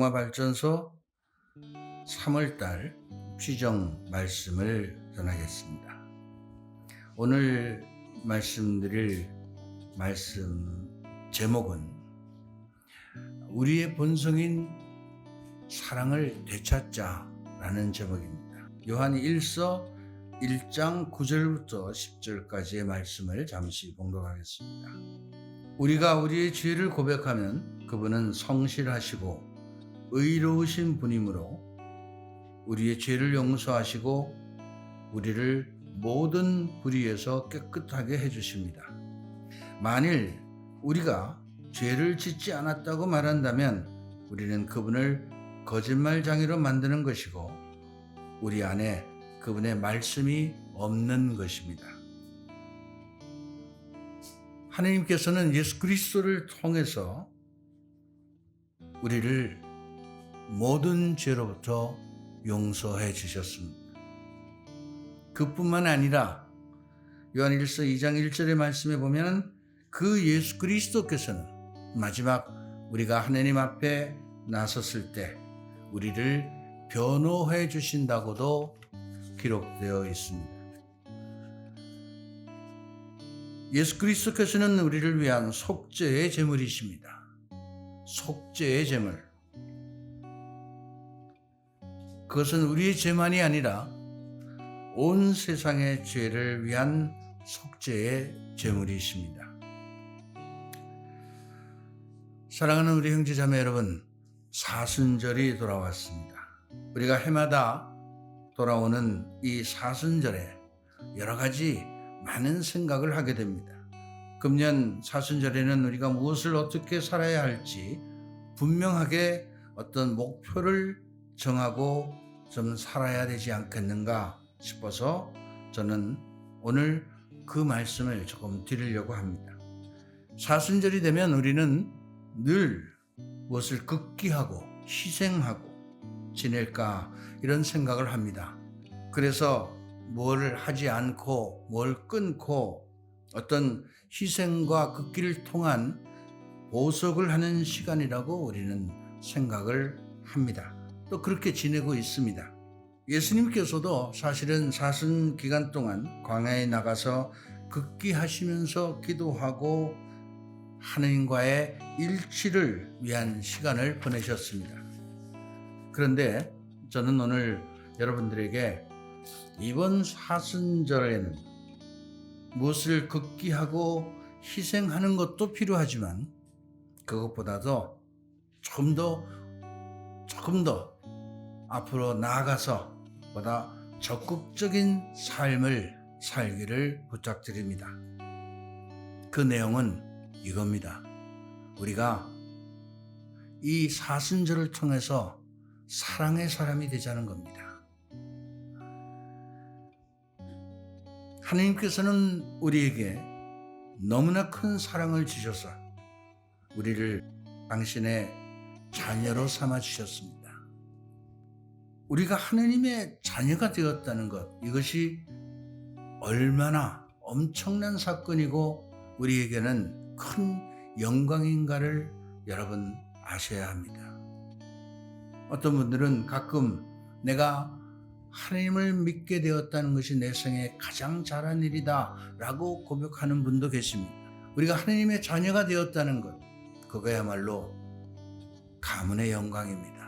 복음화발전소 3월달 취정 말씀을 전하겠습니다. 오늘 말씀드릴 말씀 제목은 우리의 본성인 사랑을 되찾자라는 제목입니다. 요한 1서 1장 9절부터 10절까지의 말씀을 잠시 봉독하겠습니다. 우리가 우리의 죄를 고백하면 그분은 성실하시고 의로우신 분이므로 우리의 죄를 용서하시고 우리를 모든 불의에서 깨끗하게 해주십니다. 만일 우리가 죄를 짓지 않았다고 말한다면 우리는 그분을 거짓말장애로 만드는 것이고 우리 안에 그분의 말씀이 없는 것입니다. 하나님께서는 예수 그리스도를 통해서 우리를 모든 죄로부터 용서해 주셨습니다. 그뿐만 아니라 요한 1서 2장 1절의 말씀에 보면 그 예수 그리스도께서는 마지막 우리가 하나님 앞에 나섰을 때 우리를 변호해 주신다고도 기록되어 있습니다. 예수 그리스도께서는 우리를 위한 속죄의 제물이십니다. 속죄의 제물. 그것은 우리의 죄만이 아니라 온 세상의 죄를 위한 속죄의 제물이십니다. 사랑하는 우리 형제자매 여러분, 사순절이 돌아왔습니다. 우리가 해마다 돌아오는 이 사순절에 여러 가지 많은 생각을 하게 됩니다. 금년 사순절에는 우리가 무엇을 어떻게 살아야 할지 분명하게 어떤 목표를 정하고 좀 살아야 되지 않겠는가 싶어서 저는 오늘 그 말씀을 조금 드리려고 합니다. 사순절이 되면 우리는 늘 무엇을 극기하고 희생하고 지낼까 이런 생각을 합니다. 그래서 뭘 하지 않고 뭘 끊고 어떤 희생과 극기를 통한 보석을 하는 시간이라고 우리는 생각을 합니다. 또 그렇게 지내고 있습니다. 예수님께서도 사실은 사순 기간 동안 광야에 나가서 극기하시면서 기도하고 하나님과의 일치를 위한 시간을 보내셨습니다. 그런데 저는 오늘 여러분들에게 이번 사순절에는 무엇을 극기하고 희생하는 것도 필요하지만 그것보다도 조금 더 앞으로 나아가서 보다 적극적인 삶을 살기를 부탁드립니다. 그 내용은 이겁니다. 우리가 이 사순절을 통해서 사랑의 사람이 되자는 겁니다. 하나님께서는 우리에게 너무나 큰 사랑을 주셔서 우리를 당신의 자녀로 삼아 주셨습니다. 우리가 하나님의 자녀가 되었다는 것, 이것이 얼마나 엄청난 사건이고 우리에게는 큰 영광인가를 여러분 아셔야 합니다. 어떤 분들은 가끔 내가 하나님을 믿게 되었다는 것이 내 생에 가장 잘한 일이다 라고 고백하는 분도 계십니다. 우리가 하나님의 자녀가 되었다는 것, 그거야말로 가문의 영광입니다.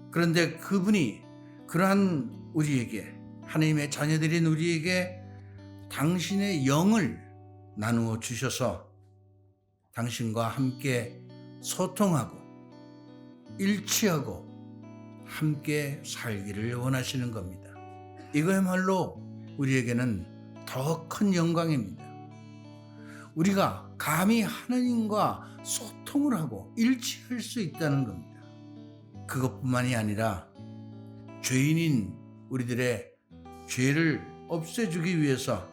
그런데 그분이 그러한 우리에게, 하나님의 자녀들인 우리에게 당신의 영을 나누어 주셔서 당신과 함께 소통하고 일치하고 함께 살기를 원하시는 겁니다. 이거야말로 우리에게는 더 큰 영광입니다. 우리가 감히 하나님과 소통을 하고 일치할 수 있다는 겁니다. 그것뿐만이 아니라 죄인인 우리들의 죄를 없애주기 위해서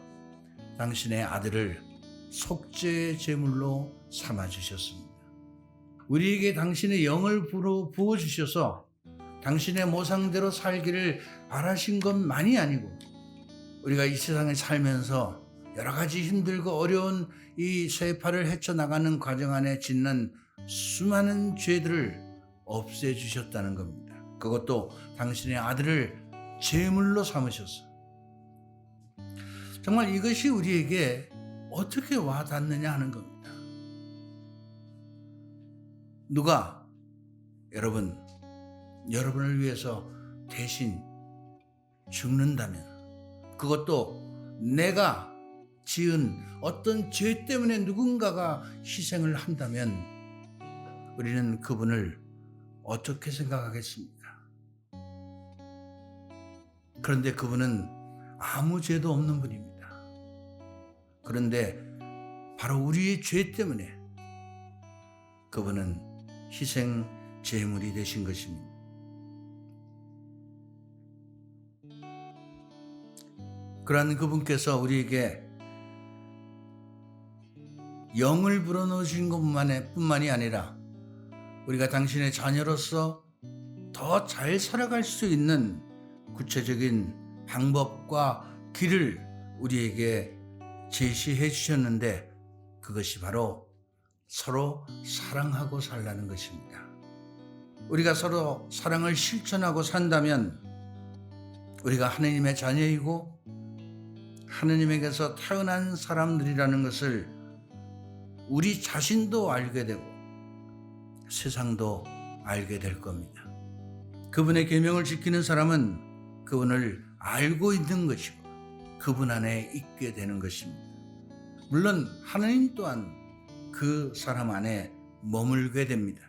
당신의 아들을 속죄의 제물로 삼아주셨습니다. 우리에게 당신의 영을 부어주셔서 당신의 모상대로 살기를 바라신 것만이 아니고 우리가 이 세상에 살면서 여러 가지 힘들고 어려운 이 세파를 헤쳐나가는 과정 안에 짓는 수많은 죄들을 없애주셨다는 겁니다. 그것도 당신의 아들을 제물로 삼으셔서. 정말 이것이 우리에게 어떻게 와닿느냐 하는 겁니다. 누가 여러분을 위해서 대신 죽는다면, 그것도 내가 지은 어떤 죄 때문에 누군가가 희생을 한다면 우리는 그분을 어떻게 생각하겠습니까? 그런데 그분은 아무 죄도 없는 분입니다. 그런데 바로 우리의 죄 때문에 그분은 희생 제물이 되신 것입니다. 그러한 그분께서 우리에게 영을 불어넣으신 것뿐만이 아니라 우리가 당신의 자녀로서 더 잘 살아갈 수 있는 구체적인 방법과 길을 우리에게 제시해 주셨는데, 그것이 바로 서로 사랑하고 살라는 것입니다. 우리가 서로 사랑을 실천하고 산다면 우리가 하느님의 자녀이고 하느님에게서 태어난 사람들이라는 것을 우리 자신도 알게 되고 세상도 알게 될 겁니다. 그분의 계명을 지키는 사람은 그분을 알고 있는 것이고 그분 안에 있게 되는 것입니다. 물론 하느님 또한 그 사람 안에 머물게 됩니다.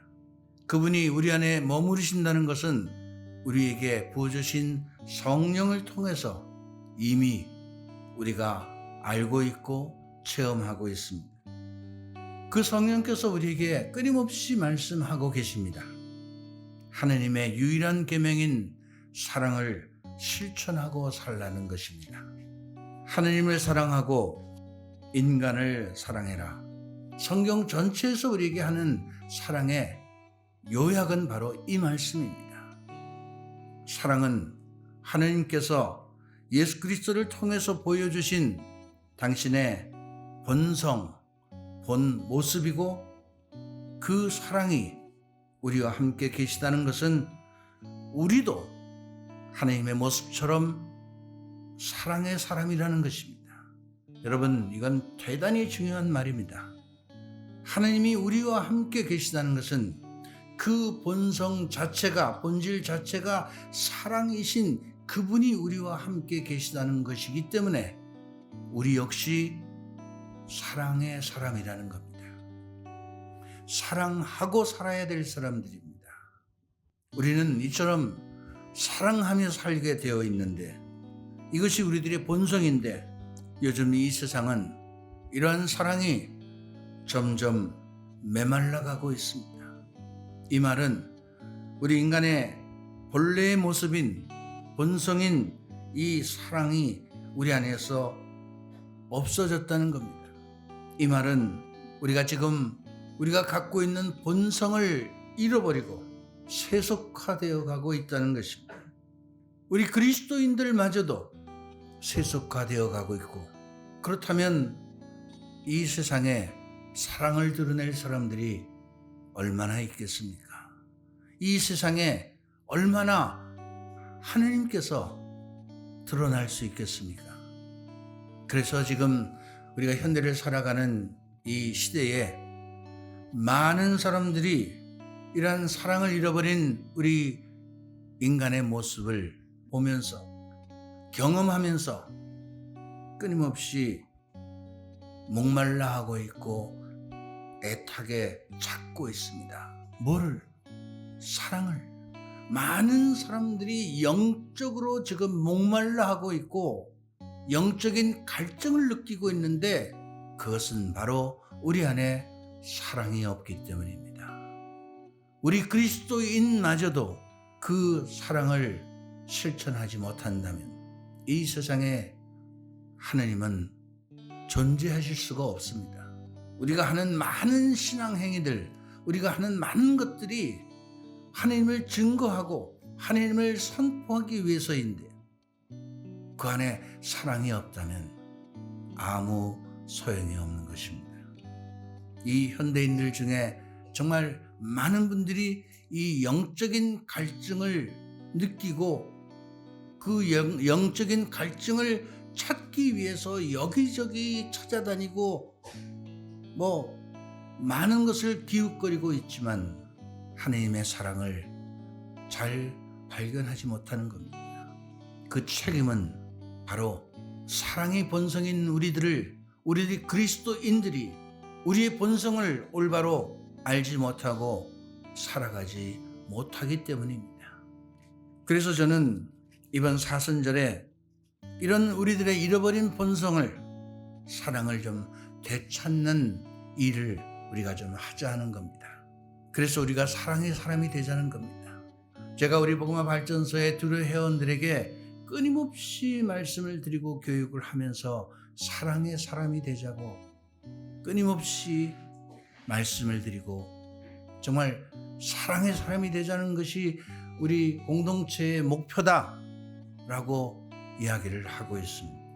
그분이 우리 안에 머무르신다는 것은 우리에게 부어주신 성령을 통해서 이미 우리가 알고 있고 체험하고 있습니다. 그 성령께서 우리에게 끊임없이 말씀하고 계십니다. 하느님의 유일한 계명인 사랑을 실천하고 살라는 것입니다. 하느님을 사랑하고 인간을 사랑해라. 성경 전체에서 우리에게 하는 사랑의 요약은 바로 이 말씀입니다. 사랑은 하느님께서 예수 그리스도를 통해서 보여주신 당신의 본성, 본 모습이고, 그 사랑이 우리와 함께 계시다는 것은 우리도 하나님의 모습처럼 사랑의 사람이라는 것입니다. 여러분, 이건 대단히 중요한 말입니다. 하나님이 우리와 함께 계시다는 것은 그 본성 자체가, 본질 자체가 사랑이신 그분이 우리와 함께 계시다는 것이기 때문에 우리 역시 사랑의 사람이라는 겁니다. 사랑하고 살아야 될 사람들입니다. 우리는 이처럼 사랑하며 살게 되어 있는데, 이것이 우리들의 본성인데, 요즘 이 세상은 이러한 사랑이 점점 메말라가고 있습니다. 이 말은 우리 인간의 본래의 모습인, 본성인 이 사랑이 우리 안에서 없어졌다는 겁니다. 이 말은 우리가 갖고 있는 본성을 잃어버리고 세속화되어 가고 있다는 것입니다. 우리 그리스도인들마저도 세속화되어 가고 있고, 그렇다면 이 세상에 사랑을 드러낼 사람들이 얼마나 있겠습니까? 이 세상에 얼마나 하느님께서 드러날 수 있겠습니까? 그래서 지금 우리가 현대를 살아가는 이 시대에 많은 사람들이 이러한 사랑을 잃어버린 우리 인간의 모습을 보면서, 경험하면서 끊임없이 목말라 하고 있고 애타게 찾고 있습니다. 뭐를? 사랑을. 많은 사람들이 영적으로 지금 목말라 하고 있고 영적인 갈증을 느끼고 있는데, 그것은 바로 우리 안에 사랑이 없기 때문입니다. 우리 그리스도인마저도 그 사랑을 실천하지 못한다면 이 세상에 하느님은 존재하실 수가 없습니다. 우리가 하는 많은 신앙행위들, 우리가 하는 많은 것들이 하느님을 증거하고 하느님을 선포하기 위해서인데, 그 안에 사랑이 없다면 아무 소용이 없는 것입니다. 이 현대인들 중에 정말 많은 분들이 이 영적인 갈증을 느끼고 그 영적인 갈증을 찾기 위해서 여기저기 찾아다니고 많은 것을 기웃거리고 있지만 하나님의 사랑을 잘 발견하지 못하는 겁니다. 그 책임은 바로 사랑의 본성인 우리 그리스도인들이 우리의 본성을 올바로 알지 못하고 살아가지 못하기 때문입니다. 그래서 저는 이번 사순절에 이런 우리들의 잃어버린 본성을, 사랑을 좀 되찾는 일을 우리가 좀 하자 하는 겁니다. 그래서 우리가 사랑의 사람이 되자는 겁니다. 제가 우리 복음화 발전소의 두루 회원들에게 끊임없이 말씀을 드리고 교육을 하면서 사랑의 사람이 되자고 끊임없이 말씀을 드리고 정말 사랑의 사람이 되자는 것이 우리 공동체의 목표다라고 이야기를 하고 있습니다.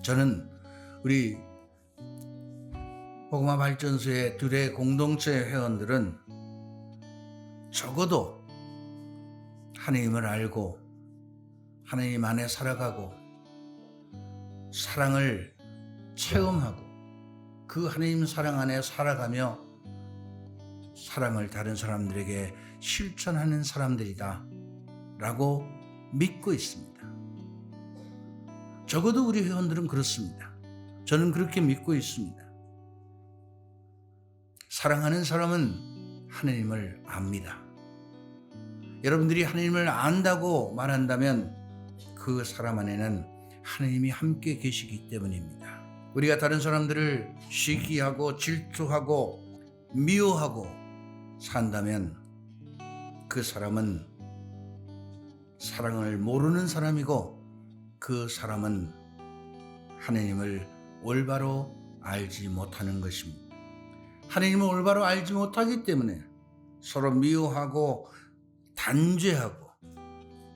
저는 우리 복음화 발전소의 둘의 공동체 회원들은 적어도 하나님을 알고 하나님 안에 살아가고 사랑을 체험하고 그 하나님 사랑 안에 살아가며 사랑을 다른 사람들에게 실천하는 사람들이다 라고 믿고 있습니다. 적어도 우리 회원들은 그렇습니다. 저는 그렇게 믿고 있습니다. 사랑하는 사람은 하나님을 압니다. 여러분들이 하나님을 안다고 말한다면 그 사람 안에는 하나님이 함께 계시기 때문입니다. 우리가 다른 사람들을 시기하고 질투하고 미워하고 산다면 그 사람은 사랑을 모르는 사람이고 그 사람은 하나님을 올바로 알지 못하는 것입니다. 하나님을 올바로 알지 못하기 때문에 서로 미워하고 단죄하고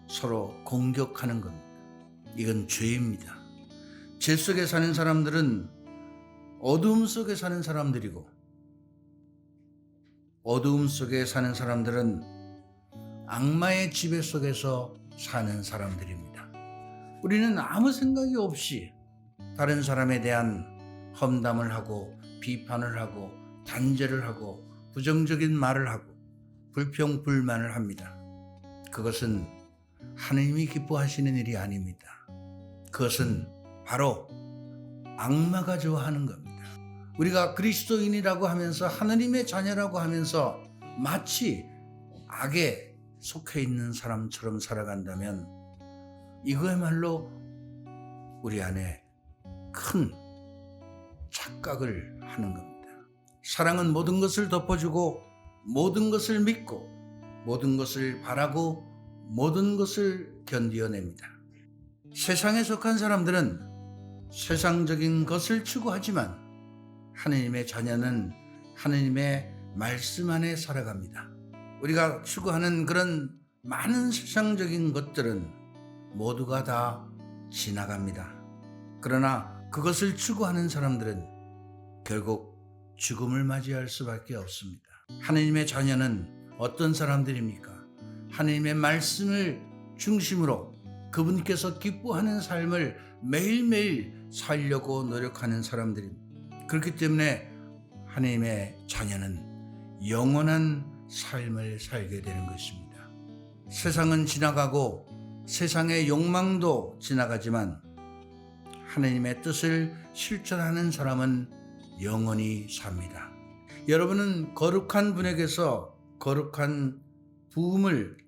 서로 공격하는 겁니다. 이건 죄입니다. 죄 속에 사는 사람들은 어두움 속에 사는 사람들이고 어두움 속에 사는 사람들은 악마의 지배 속에서 사는 사람들입니다. 우리는 아무 생각이 없이 다른 사람에 대한 험담을 하고 비판을 하고 단죄를 하고 부정적인 말을 하고 불평불만을 합니다. 그것은 하나님이 기뻐하시는 일이 아닙니다. 그것은 바로 악마가 좋아하는 겁니다. 우리가 그리스도인이라고 하면서 하나님의 자녀라고 하면서 마치 악에 속해 있는 사람처럼 살아간다면 이거야말로 우리 안에 큰 착각을 하는 겁니다. 사랑은 모든 것을 덮어주고 모든 것을 믿고 모든 것을 바라고 모든 것을 견디어냅니다. 세상에 속한 사람들은 세상적인 것을 추구하지만 하나님의 자녀는 하나님의 말씀 안에 살아갑니다. 우리가 추구하는 그런 많은 세상적인 것들은 모두가 다 지나갑니다. 그러나 그것을 추구하는 사람들은 결국 죽음을 맞이할 수밖에 없습니다. 하나님의 자녀는 어떤 사람들입니까? 하나님의 말씀을 중심으로 그분께서 기뻐하는 삶을 매일매일 살려고 노력하는 사람들입니다. 그렇기 때문에 하나님의 자녀는 영원한 삶을 살게 되는 것입니다. 세상은 지나가고 세상의 욕망도 지나가지만 하나님의 뜻을 실천하는 사람은 영원히 삽니다. 여러분은 거룩한 분에게서 거룩한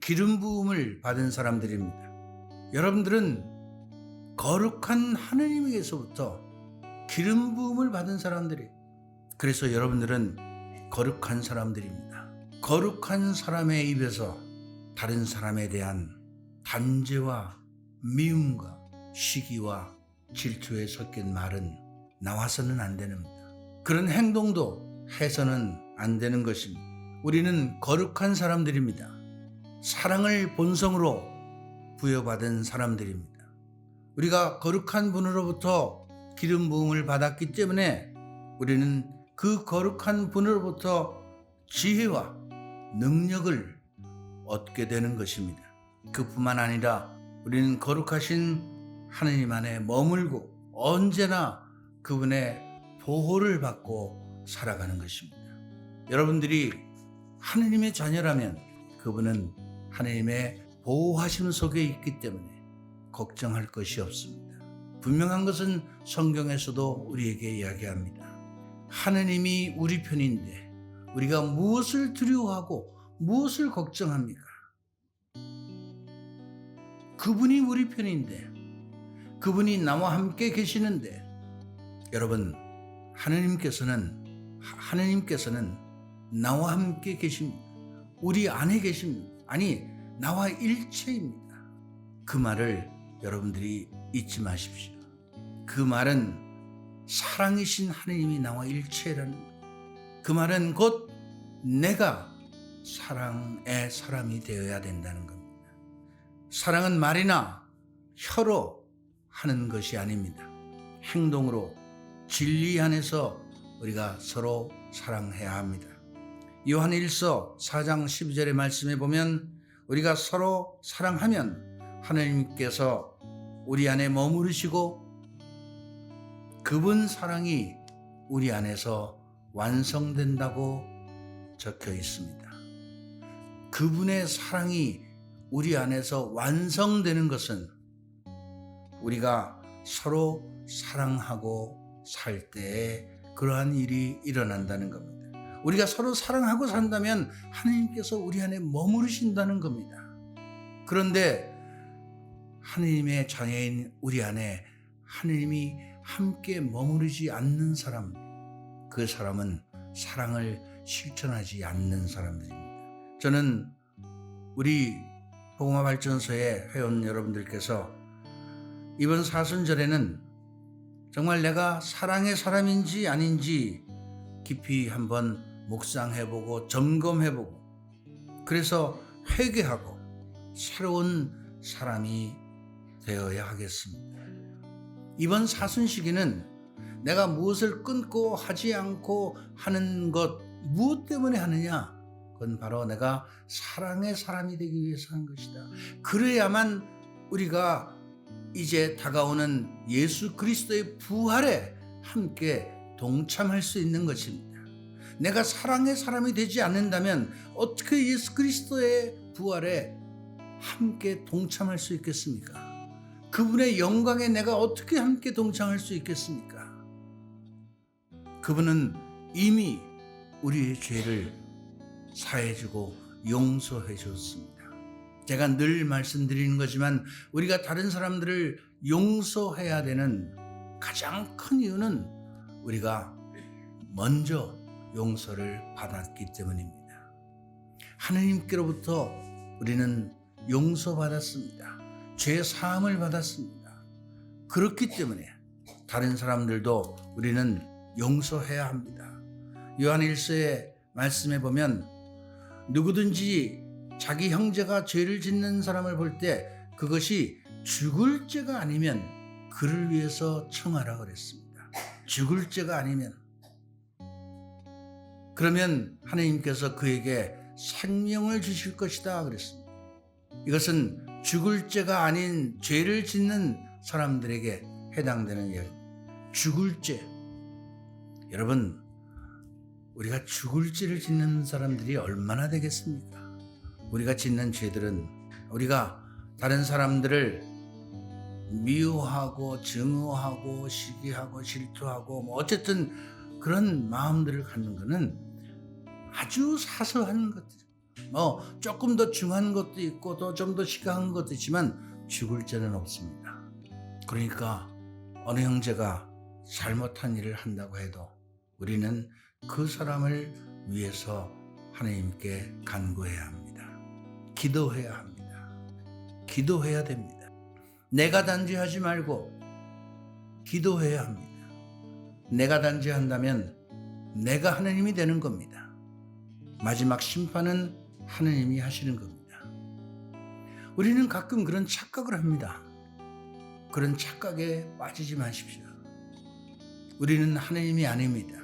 기름 부음을 받은 사람들입니다. 여러분들은 거룩한 하나님에게서부터 기름 부음을 받은 사람들이, 그래서 여러분들은 거룩한 사람들입니다. 거룩한 사람의 입에서 다른 사람에 대한 단죄와 미움과 시기와 질투에 섞인 말은 나와서는 안 됩니다. 그런 행동도 해서는 안 되는 것입니다. 우리는 거룩한 사람들입니다. 사랑을 본성으로 부여받은 사람들입니다. 우리가 거룩한 분으로부터 기름 부음을 받았기 때문에 우리는 그 거룩한 분으로부터 지혜와 능력을 얻게 되는 것입니다. 그뿐만 아니라 우리는 거룩하신 하느님 안에 머물고 언제나 그분의 보호를 받고 살아가는 것입니다. 여러분들이 하느님의 자녀라면 그분은 하느님의 보호하심 속에 있기 때문에 걱정할 것이 없습니다. 분명한 것은 성경에서도 우리에게 이야기합니다. 하느님이 우리 편인데 우리가 무엇을 두려워하고 무엇을 걱정합니까? 그분이 우리 편인데 그분이 나와 함께 계시는데 여러분 하느님께서는 나와 함께 계십니다. 우리 안에 계십니다. 아니 나와 일체입니다. 그 말을 여러분들이 잊지 마십시오. 그 말은 사랑이신 하느님이 나와 일체라는 그 말은 곧 내가 사랑의 사람이 되어야 된다는 겁니다. 사랑은 말이나 혀로 하는 것이 아닙니다. 행동으로 진리 안에서 우리가 서로 사랑해야 합니다. 요한 1서 4장 12절의 말씀에 보면 우리가 서로 사랑하면 하나님께서 우리 안에 머무르시고 그분 사랑이 우리 안에서 완성된다고 적혀 있습니다. 그분의 사랑이 우리 안에서 완성되는 것은 우리가 서로 사랑하고 살 때에 그러한 일이 일어난다는 겁니다. 우리가 서로 사랑하고 산다면 하나님께서 우리 안에 머무르신다는 겁니다. 그런데 하나님의 자녀인 우리 안에 하나님이 함께 머무르지 않는 사람, 그 사람은 사랑을 실천하지 않는 사람들입니다. 저는 우리 복음화 발전소의 회원 여러분들께서 이번 사순절에는 정말 내가 사랑의 사람인지 아닌지 깊이 한번 묵상해보고 점검해보고 그래서 회개하고 새로운 사람이 되어야 하겠습니다. 이번 사순 시기는 내가 무엇을 끊고 하지 않고 하는 것 무엇 때문에 하느냐? 그건 바로 내가 사랑의 사람이 되기 위해서 하는 것이다. 그래야만 우리가 이제 다가오는 예수 그리스도의 부활에 함께 동참할 수 있는 것입니다. 내가 사랑의 사람이 되지 않는다면 어떻게 예수 그리스도의 부활에 함께 동참할 수 있겠습니까? 그분의 영광에 내가 어떻게 함께 동참할 수 있겠습니까? 그분은 이미 우리의 죄를 사해주고 용서해 줬습니다. 제가 늘 말씀드리는 거지만 우리가 다른 사람들을 용서해야 되는 가장 큰 이유는 우리가 먼저 용서를 받았기 때문입니다. 하느님께로부터 우리는 용서받았습니다. 죄 사함을 받았습니다. 그렇기 때문에 다른 사람들도 우리는 용서해야 합니다. 요한 1서의 말씀에 보면 누구든지 자기 형제가 죄를 짓는 사람을 볼 때 그것이 죽을 죄가 아니면 그를 위해서 청하라 그랬습니다. 죽을 죄가 아니면 그러면 하나님께서 그에게 생명을 주실 것이다 그랬습니다. 이것은 죽을 죄가 아닌 죄를 짓는 사람들에게 해당되는 이야기입니다. 죽을 죄. 여러분, 우리가 죽을 죄를 짓는 사람들이 얼마나 되겠습니까? 우리가 짓는 죄들은 우리가 다른 사람들을 미워하고 증오하고 시기하고 질투하고 어쨌든 그런 마음들을 갖는 것은 아주 사소한 것들. 조금 더 중한 것도 있고 또 좀 더 심각한 것도 있지만 죽을 죄는 없습니다. 그러니까 어느 형제가 잘못한 일을 한다고 해도 우리는 그 사람을 위해서 하나님께 간구해야 합니다. 기도해야 합니다. 기도해야 됩니다. 내가 단죄하지 말고 기도해야 합니다. 내가 단죄한다면 내가 하나님이 되는 겁니다. 마지막 심판은 하나님이 하시는 겁니다. 우리는 가끔 그런 착각을 합니다. 그런 착각에 빠지지 마십시오. 우리는 하나님이 아닙니다.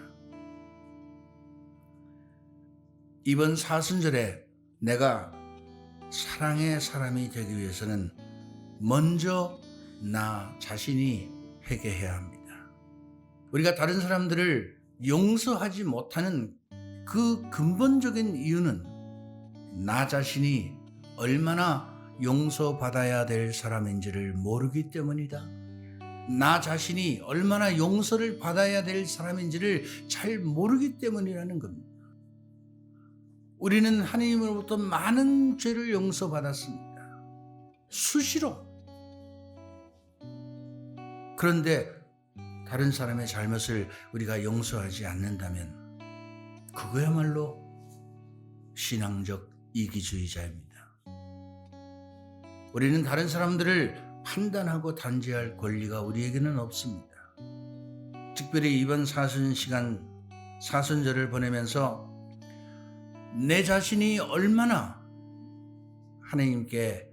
이번 사순절에 내가 사랑의 사람이 되기 위해서는 먼저 나 자신이 회개해야 합니다. 우리가 다른 사람들을 용서하지 못하는 그 근본적인 이유는 나 자신이 얼마나 용서받아야 될 사람인지를 모르기 때문이다. 나 자신이 얼마나 용서를 받아야 될 사람인지를 잘 모르기 때문이라는 겁니다. 우리는 하나님으로부터 많은 죄를 용서받았습니다. 수시로. 그런데 다른 사람의 잘못을 우리가 용서하지 않는다면 그거야말로 신앙적 이기주의자입니다. 우리는 다른 사람들을 판단하고 단죄할 권리가 우리에게는 없습니다. 특별히 이번 사순절을 보내면서 내 자신이 얼마나 하나님께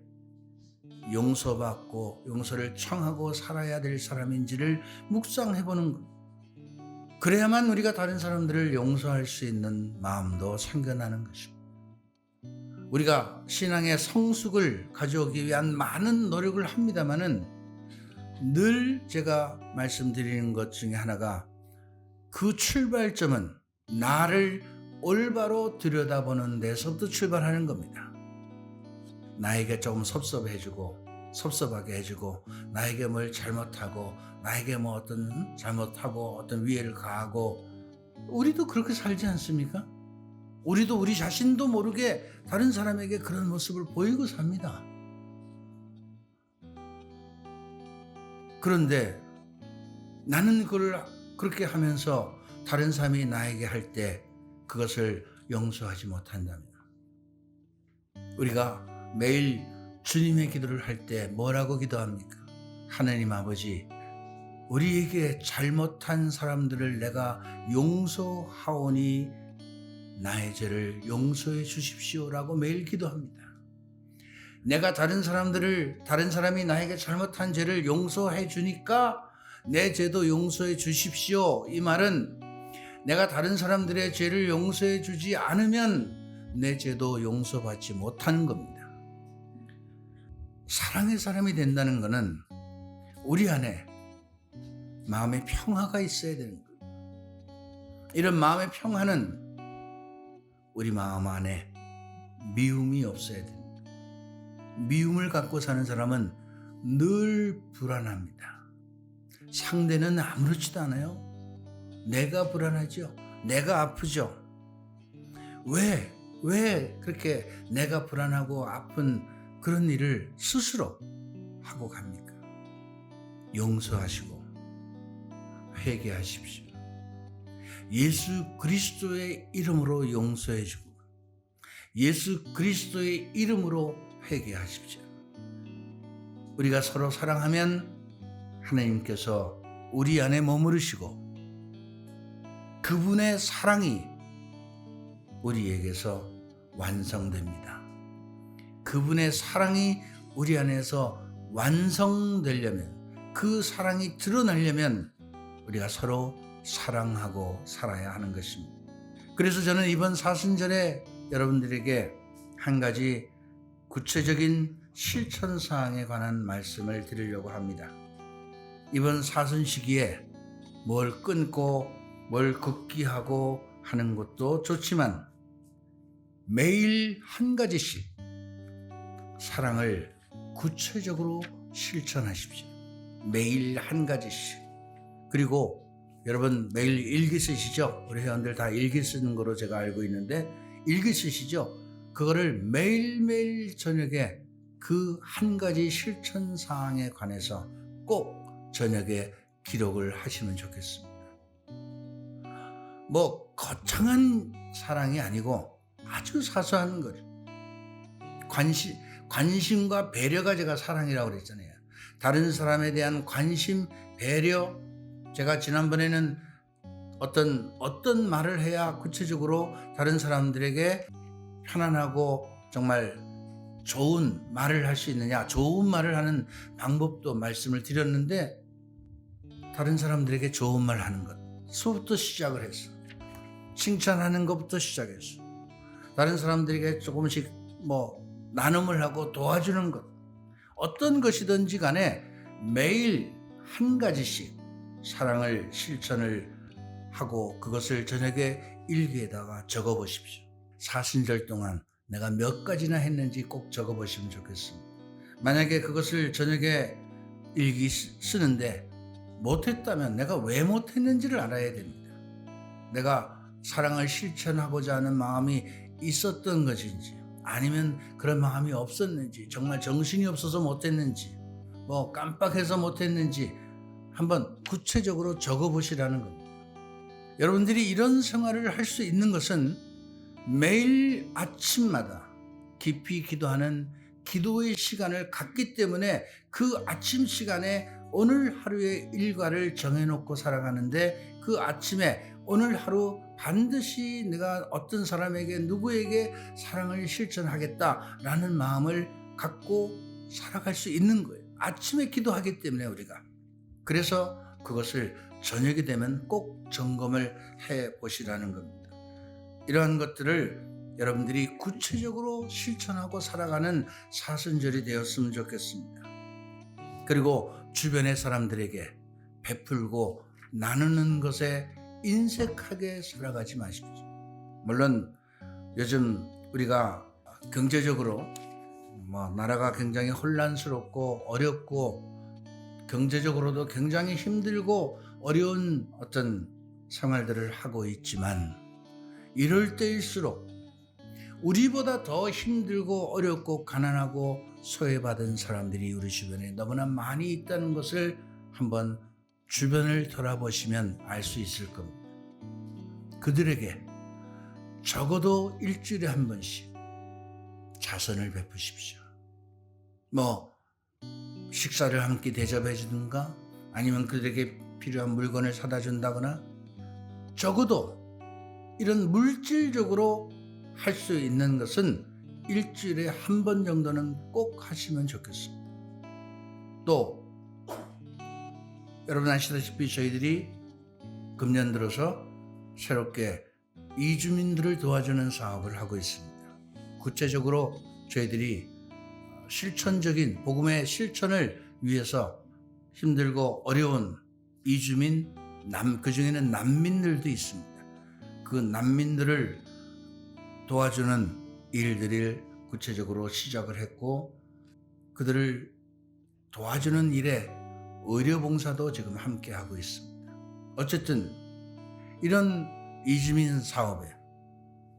용서받고 용서를 청하고 살아야 될 사람인지를 묵상해보는 것. 그래야만 우리가 다른 사람들을 용서할 수 있는 마음도 생겨나는 것입니다. 우리가 신앙의 성숙을 가져오기 위한 많은 노력을 합니다마는 늘 제가 말씀드리는 것 중에 하나가 그 출발점은 나를 올바로 들여다보는 데서부터 출발하는 겁니다. 나에게 조금 섭섭하게 해주고 나에게 뭘 잘못하고 나에게 뭐 어떤 잘못하고 어떤 위해를 가하고 우리도 그렇게 살지 않습니까? 우리도 우리 자신도 모르게 다른 사람에게 그런 모습을 보이고 삽니다. 그런데 나는 그걸 그렇게 하면서 다른 사람이 나에게 할 때 그것을 용서하지 못한다면 우리가 매일 주님의 기도를 할 때 뭐라고 기도합니까? 하나님 아버지, 우리에게 잘못한 사람들을 내가 용서하오니 나의 죄를 용서해 주십시오라고 매일 기도합니다. 내가 다른 사람이 나에게 잘못한 죄를 용서해 주니까 내 죄도 용서해 주십시오. 이 말은 내가 다른 사람들의 죄를 용서해 주지 않으면 내 죄도 용서받지 못하는 겁니다. 사랑의 사람이 된다는 것은 우리 안에 마음의 평화가 있어야 되는 거예요. 이런 마음의 평화는 우리 마음 안에 미움이 없어야 됩니다. 미움을 갖고 사는 사람은 늘 불안합니다. 상대는 아무렇지도 않아요. 내가 불안하죠. 내가 아프죠. 왜 그렇게 내가 불안하고 아픈 그런 일을 스스로 하고 갑니까? 용서하시고 회개하십시오. 예수 그리스도의 이름으로 용서해주고 예수 그리스도의 이름으로 회개하십시오. 우리가 서로 사랑하면 하나님께서 우리 안에 머무르시고 그분의 사랑이 우리에게서 완성됩니다. 그분의 사랑이 우리 안에서 완성되려면 그 사랑이 드러나려면 우리가 서로 사랑하고 살아야 하는 것입니다. 그래서 저는 이번 사순절에 여러분들에게 한 가지 구체적인 실천사항에 관한 말씀을 드리려고 합니다. 이번 사순 시기에 뭘 끊고 뭘 걷기하고 하는 것도 좋지만 매일 한 가지씩 사랑을 구체적으로 실천하십시오. 매일 한 가지씩. 그리고 여러분 매일 일기 쓰시죠? 우리 회원들 다 일기 쓰는 거로 제가 알고 있는데 일기 쓰시죠? 그거를 매일매일 저녁에 그 한 가지 실천 사항에 관해서 꼭 저녁에 기록을 하시면 좋겠습니다. 뭐 거창한 사랑이 아니고 아주 사소한 것. 관심과 배려가 제가 사랑이라고 그랬잖아요. 다른 사람에 대한 관심, 배려. 제가 지난번에는 어떤 말을 해야 구체적으로 다른 사람들에게 편안하고 정말 좋은 말을 할 수 있느냐, 좋은 말을 하는 방법도 말씀을 드렸는데, 다른 사람들에게 좋은 말 하는 것, 수부터 시작을 했어. 칭찬하는 것부터 시작했어. 다른 사람들에게 조금씩 나눔을 하고 도와주는 것, 어떤 것이든지 간에 매일 한 가지씩 사랑을 실천을 하고 그것을 저녁에 일기에다가 적어 보십시오. 사순절 동안 내가 몇 가지나 했는지 꼭 적어 보시면 좋겠습니다. 만약에 그것을 저녁에 일기 쓰는데 못했다면 내가 왜 못했는지를 알아야 됩니다. 내가 사랑을 실천하고자 하는 마음이 있었던 것인지, 아니면 그런 마음이 없었는지, 정말 정신이 없어서 못했는지, 깜빡해서 못했는지 한번 구체적으로 적어보시라는 겁니다. 여러분들이 이런 생활을 할 수 있는 것은 매일 아침마다 깊이 기도하는 기도의 시간을 갖기 때문에, 그 아침 시간에 오늘 하루의 일과를 정해놓고 살아가는데, 그 아침에 오늘 하루 반드시 내가 어떤 사람에게, 누구에게 사랑을 실천하겠다라는 마음을 갖고 살아갈 수 있는 거예요. 아침에 기도하기 때문에 우리가. 그래서 그것을 저녁이 되면 꼭 점검을 해 보시라는 겁니다. 이러한 것들을 여러분들이 구체적으로 실천하고 살아가는 사순절이 되었으면 좋겠습니다. 그리고 주변의 사람들에게 베풀고 나누는 것에 인색하게 살아가지 마십시오. 물론 요즘 우리가 경제적으로 나라가 굉장히 혼란스럽고 어렵고 경제적으로도 굉장히 힘들고 어려운 어떤 생활들을 하고 있지만, 이럴 때일수록 우리보다 더 힘들고 어렵고 가난하고 소외받은 사람들이 우리 주변에 너무나 많이 있다는 것을 한번 주변을 돌아보시면 알 수 있을 겁니다. 그들에게 적어도 일주일에 한 번씩 자선을 베푸십시오. 식사를 함께 대접해 주든가, 아니면 그들에게 필요한 물건을 사다 준다거나, 적어도 이런 물질적으로 할 수 있는 것은 일주일에 한 번 정도는 꼭 하시면 좋겠습니다. 또 여러분 아시다시피 저희들이 금년 들어서 새롭게 이주민들을 도와주는 사업을 하고 있습니다. 구체적으로 저희들이 실천적인 복음의 실천을 위해서 힘들고 어려운 이주민, 그중에는 난민들도 있습니다. 그 난민들을 도와주는 일들을 구체적으로 시작을 했고, 그들을 도와주는 일에 의료봉사도 지금 함께 하고 있습니다. 어쨌든 이런 이주민 사업에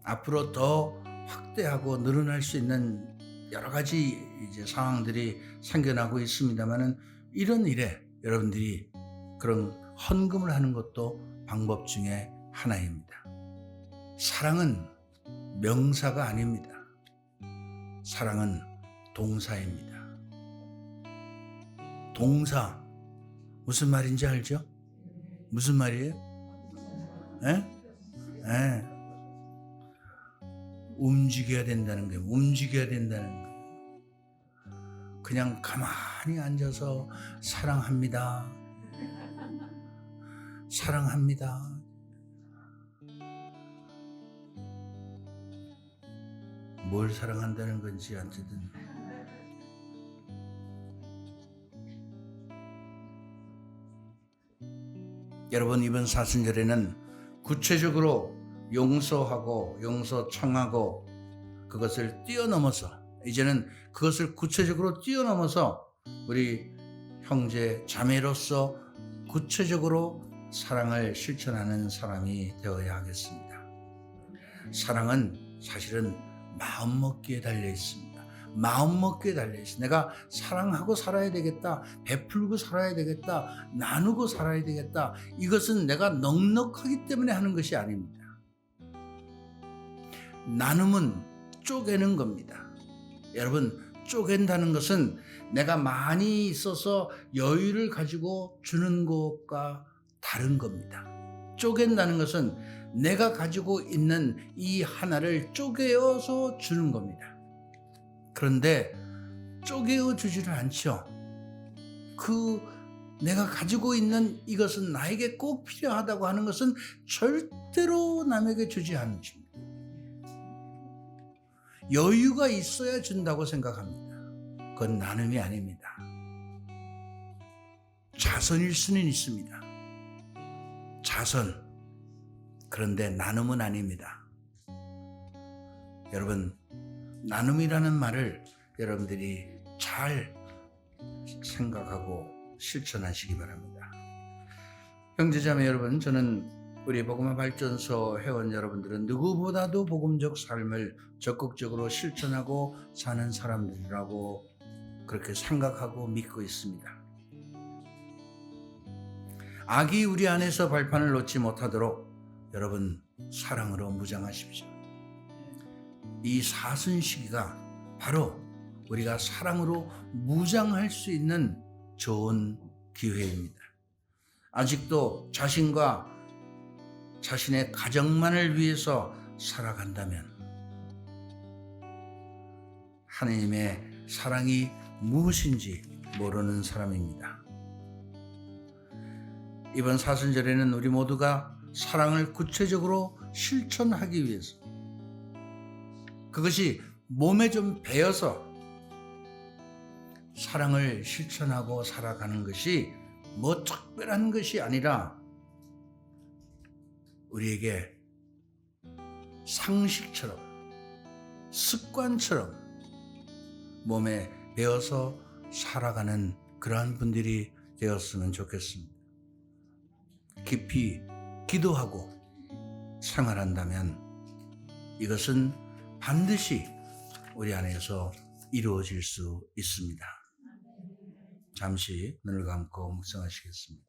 앞으로 더 확대하고 늘어날 수 있는 여러 가지 상황들이 생겨나고 있습니다만은, 이런 일에 여러분들이 그런 헌금을 하는 것도 방법 중에 하나입니다. 사랑은 명사가 아닙니다. 사랑은 동사입니다. 동사 무슨 말인지 알죠? 무슨 말이에요? 움직여야 된다는 거예요. 움직여야 된다는 거예요. 그냥 가만히 앉아서 사랑합니다. 사랑합니다. 뭘 사랑한다는 건지 어쨌든 여러분, 이번 사순절에는 구체적으로 용서하고 용서 청하고 그것을 뛰어넘어서, 이제는 그것을 구체적으로 뛰어넘어서 우리 형제 자매로서 구체적으로 사랑을 실천하는 사람이 되어야 하겠습니다. 사랑은 사실은 마음먹기에 달려 있습니다. 마음먹기에 달려 있습니다. 내가 사랑하고 살아야 되겠다, 베풀고 살아야 되겠다, 나누고 살아야 되겠다. 이것은 내가 넉넉하기 때문에 하는 것이 아닙니다. 나눔은 쪼개는 겁니다. 여러분, 쪼갠다는 것은 내가 많이 있어서 여유를 가지고 주는 것과 다른 겁니다. 쪼갠다는 것은 내가 가지고 있는 이 하나를 쪼개어서 주는 겁니다. 그런데 쪼개어 주지를 않죠. 내가 가지고 있는 이것은 나에게 꼭 필요하다고 하는 것은 절대로 남에게 주지 않습니다. 여유가 있어야 준다고 생각합니다. 그건 나눔이 아닙니다. 자선일 수는 있습니다. 자선. 그런데 나눔은 아닙니다. 여러분, 나눔이라는 말을 여러분들이 잘 생각하고 실천하시기 바랍니다. 형제자매 여러분, 저는 우리 복음화 발전소 회원 여러분들은 누구보다도 복음적 삶을 적극적으로 실천하고 사는 사람들이라고 그렇게 생각하고 믿고 있습니다. 악이 우리 안에서 발판을 놓지 못하도록 여러분 사랑으로 무장하십시오. 이 사순 시기가 바로 우리가 사랑으로 무장할 수 있는 좋은 기회입니다. 아직도 자신과 자신의 가정만을 위해서 살아간다면 하나님의 사랑이 무엇인지 모르는 사람입니다. 이번 사순절에는 우리 모두가 사랑을 구체적으로 실천하기 위해서 그것이 몸에 좀 배어서 사랑을 실천하고 살아가는 것이 뭐 특별한 것이 아니라 우리에게 상식처럼 습관처럼 몸에 배어서 살아가는 그러한 분들이 되었으면 좋겠습니다. 깊이 기도하고 생활한다면 이것은 반드시 우리 안에서 이루어질 수 있습니다. 잠시 눈을 감고 묵상하시겠습니다.